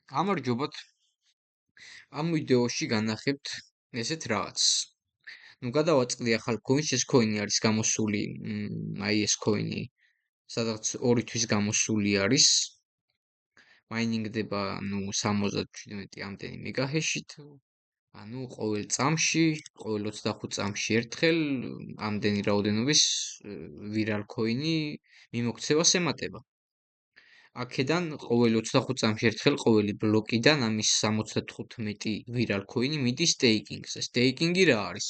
გამარჯობათ. ამ ვიდეოში განახებთ ესეთ რაღაც. გადავაწყდი ახალ coin-ს, ეს coin-ი არის გამოსული, ეს coin-ი სადღაც 2 თვის გამოსული არის. მაინინგდება, 77 ამდენი მეგაჰეშით. ყოველ წამში, ყოველ 25 წამში ერთხელ ამდენი რაოდენობის viral coin-ი მიმოქცევას ემატება. აქედან ყოველ 25 წამში ერთხელ ყოველი ბლოკიდან ამის 75 viral coin-ი მიდის staking-ზე. Staking-ი რა არის?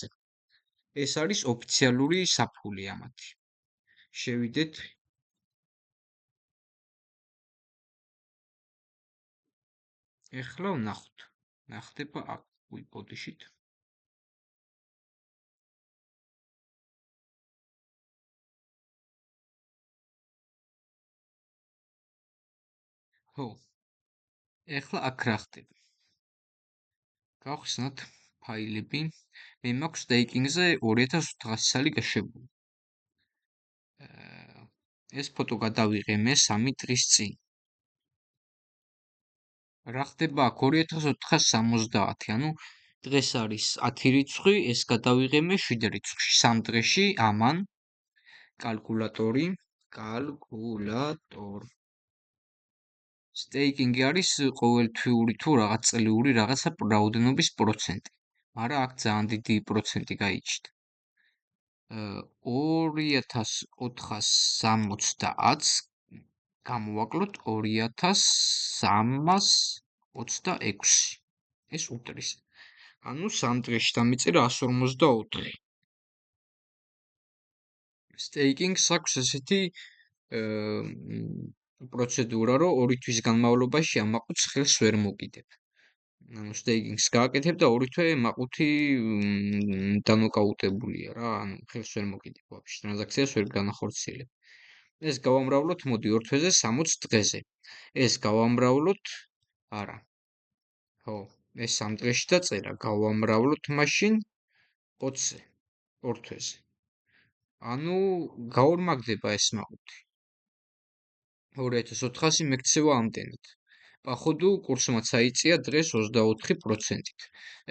ეს არის ოფიციალური საფული ამათი. შევიდეთ. ეხლა ვნახოთ. ნახდება აქ ვიპოდიშით. ხო. ეხლა აქ რა ხდება? გავხსნათ ფაილები. მე მაქვს staking-ზე 2400 წელი გაშებული. ეს ფოტო გადავიღე მე 3 დღის წინ. რა ხდება აქ 2470, ანუ დღეს არის 10 რიცხვი, ეს გადავიღე მე 7 რიცხვში, 3 დღეში ამან კალკულატორი სტეიკინგი არის ყოველთვიური თუ რაღაც წლიური რაღაცა რაოდენობის პროცენტი. მაგრამ აქ ძალიან დიდი პროცენტი გაიჩნდა. 2460 გამოვაკლოთ 2326. ეს უტრის. ანუ 3 დღეში დამიწერა 154. სტეიკინგს აქვს ესეთი პროცედურა, რომ 2 თვის განმავლობაში ამაყუთს ხელს ვერ მოკიდებ. ანუ სტეიკინგს გააკეთებ და 2 თვე მაყუთი დანოკაუტებულია რა, ანუ ხელს ვერ მოკიდებ ვაფშე, ტრანზაქციას ვერ განახორციელებ. ეს გავამრავლოთ, მოდი 2 თვეზე 60 დღეზე. ეს გავამრავლოთ, არა. ხო, ეს 3 დღეში დაწერა, გავამრავლოთ მაშინ 20-ზე, 2 თვეზე. ანუ გაორმაგდება ეს მაყუთი. 2400 მეკცევა ამდენად. Походу, კურსმა წაიწია დღეს 24%-ით.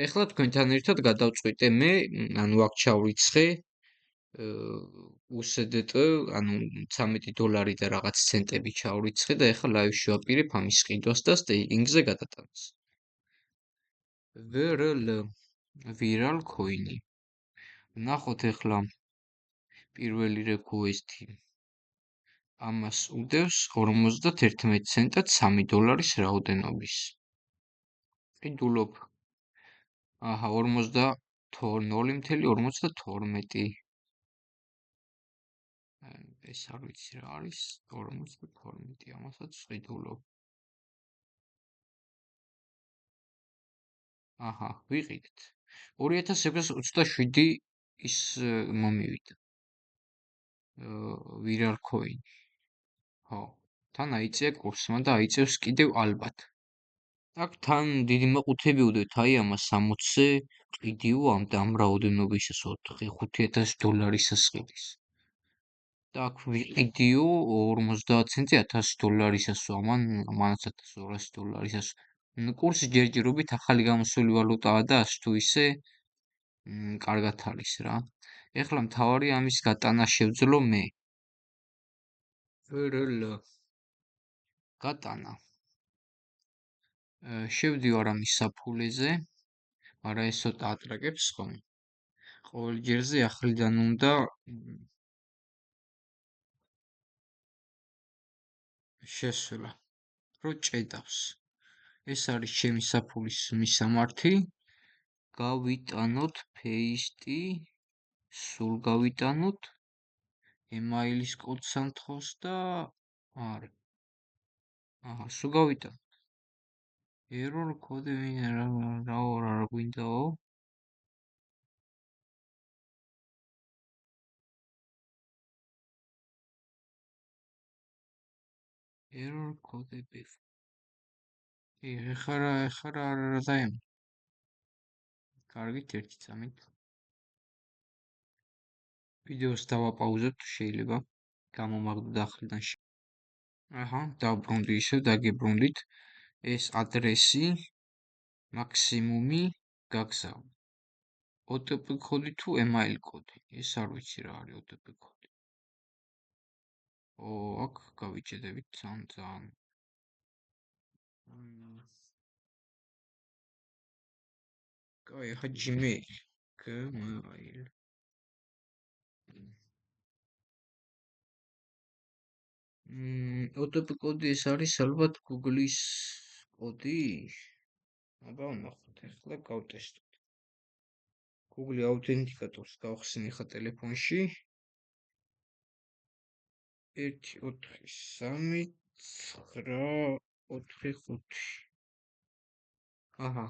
ეხლა თქვენთან ერთად გადავწყვიტე მე, ანუ აქ ჩავრიცხე USDT, ანუ $13 და რაღაც ცენტები ჩავრიცხე და ეხლა ლაივში ვაპირებ ამის ყიდვას და სტეიკინგზე გადატანას. viral coin-ი. ნახოთ ეხლა პირველი request-ი. ამას უდევს 51 ცენტად $3 რაოდენობის. ყიდულობ. აჰა, 0.52. ეს არ ვიცი რა არის 52, ამასაც ყიდულობ. აჰა, ვიყიდეთ. 2627 ის მომივიდა. viral coin. ხო, თან აიწია კურსმა და აიწევს კიდევ ალბათ. აქ თან დიდი მაყუთები უდევთ, აი ამას 60-ზე ყიდიო ამ რაოდენობისას $5000-ის ყიდის. და აქ ვიყიდიო 50 ცენტი $1000-ისას, ამანაც $1200-ისას. კურსი ჯერჯერობით ახალი გამოსული ვალუტაა და ასე თუ ისე კარგად არის რა. ეხლა მთავარი ამის გატანა შევძლო მე. გატანა. შევდივარ ამის საფულეზე, მაგრამ ეს ცოტა ატრაკებს ხომ. ყოველ ჯერზე ახლიდან უნდა შესვლა, რო ჭედავს. ეს არის ჩემი საფულის მისამართი. გავიტანოთ paste, სულ გავიტანოთ. email-ის კოდს ამთხოვს და არა. აჰა, სულ გავიტანოთ. error code რა გვინდაო? error code before. ეხლა რა დაემ. კარგით, ერთი წამით. ვიდეოს დავაპაუზებთ, შეიძლება გამომაგდო და ახლიდან. აჰა, დავბრუნდი ისევ, დაგებრუნდით. ეს ადრესი, მაქსიმუმი, გაგზავნე. OTP კოდი თუ email კოდი? ეს არ ვიცი რა არის OTP კოდი. აქ გავიჭედებით ძალიან. კაი, ახლა Gmail. Gmail. OTP კოდი ეს არის ალბათ Google-ის კოდი? აბა ვნახოთ, ახლა გავტესტოთ. Google აუთენტიკატორს გავხსნი ხა ტელეფონში. 1-4-3-9-4-5. აჰა,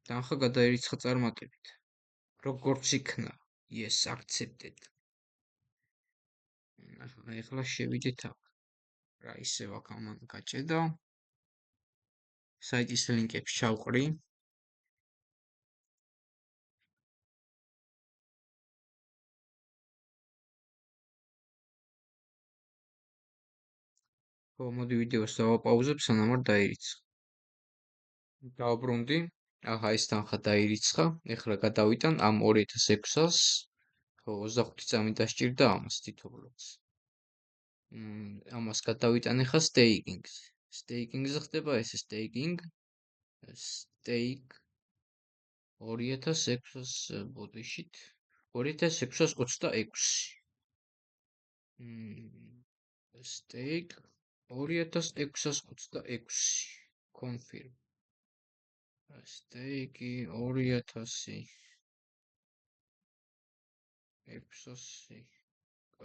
და ახლა გადაერიცხა წარმატებით. როგორც იქნა? Yes, accepted. ახლა შევიდეთ აქ. რა ისევ აქ ამან გაჭედა. საიტის ლინკებს ჩავყრი. მოდი ვიდეოს დავაპაუზებ, სანამ არ დაერიცხა. დავბრუნდი. აჰა, ეს თანხა დაერიცხა. ეხლა გადავიტან ამ 2625 წამი დასჭირდა ამას თითოეულს. ამას გადავიტან ახლა staking-ს. Staking-ზე ხდება ეს staking. Stake 2600 ბოდიშით 2626. Stake 2626. Confirm. Stake 2600.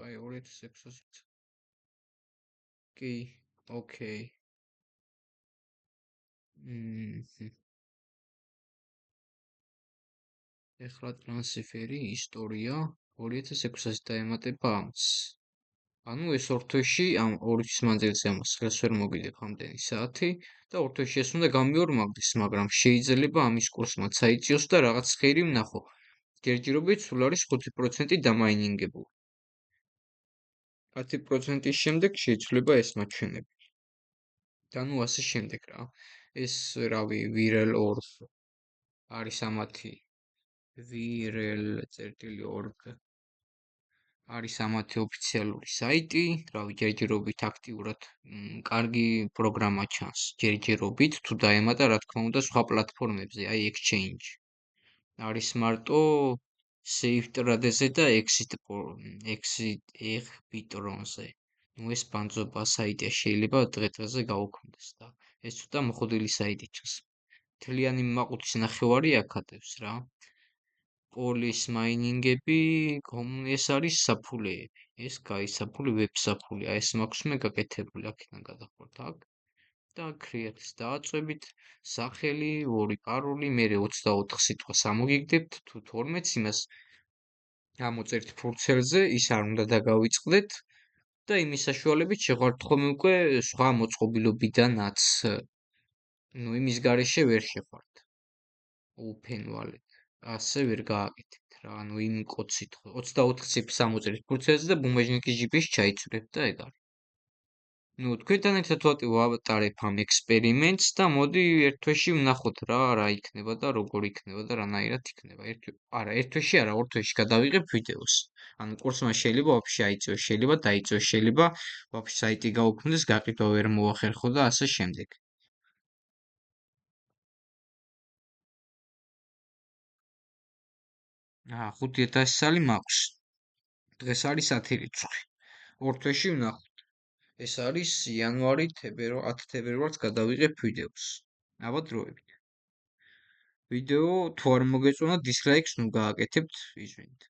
აი 2600. კი, ოკეი. ეხლა ტრანსფერი ისტორია 2600 დაემატება ამას. ანუ ეს ორ თვეში ამ ორი თვის მანძილზე ამას ხელს ვერ მოგიდებ ამდენი საათი და ორ თვეში ეს უნდა გამიორმაგდეს, მაგრამ შეიძლება ამის კურსმა წაიწიოს და რაღაც ხერი ვნახო. ჯერჯერობით სულ არის 5% დამაინინგებული. 10%-ის შემდეგ შეიძლება ეს მაჩვენები. და ნუ ასე შემდეგ რა. ეს რავი Virel.org არის ამათი Virel.org არის ამათი ოფიციალური საიტი, რავი ჯერჯერობით აქტიურად კარგი პროგრამა ჩანს. ჯერჯერობით თუ დაემატა რა თქმა უნდა სხვა პლატფორმებზე, აი Exchange. არის მარტო SafeTrade-ზე და Exbitron-ზე. ნუ ეს ბანძობა საიტია, შეიძლება დღე-დღეზე გაუქმდეს და ეს ცოტა მოხდილი საიტი ჩანს. მთლიანი მაყუთის ნახევარი აქადებს რა. პოლის მაინინგები, ეს არის საფულეები. ეს გაისაფული ვებ საფულე. აი ეს მაქვს მე გაკეთებული აქედან გადახურთ აქ. და create-ს დააწვევით, სახელი, ორი პაროლი, მერე 24 სიტყვას ამოგიგდებთ, თუ 12-ს იმას ამოწერთ ფურცელზე, ის არ უნდა დაგავიწყდეთ და იმის საშუალებით შეღვართ ხოლმე უკვე სხვა მოწყობილობიდანაც. ნუ იმის გარეშე ვერ შეხვართ. Open wallet. ასე ვერ გააკეთებთ რა, ანუ იმ კოდს 24 ციფრს ამოწერთ ფურცელზე და ბუმაჟნიკის ჯიპის ჩაიცვლეთ და ეგ არის. ნუ თქვენთან ერთად ვატარებ ამ ექსპერიმენტს და მოდი ერთ თვეში ვნახოთ რა იქნება და როგორ იქნება და რანაირად იქნება. ერთ თვეში არა, ორ თვეში გადავიღებ ვიდეოს. ანუ კურსმა შეიძლება ვაფშე აიწევს, შეიძლება დაიწევს, შეიძლება ვაფშე საიტი გაუქმდეს, გაყიდვა ვერ მოახერხო და ასე შემდეგ. 5000 სალი მაქვს. დღეს არის 10 რიცხვი. ორ თვეში ვნახოთ. ეს არის იანვარი, 10 თებერვალს გადავიღებ ვიდეოს. აბა დროებით. ვიდეო თუ არ მოგეწონა დისლაიქს ნუ გააკეთებთ, იზვენით.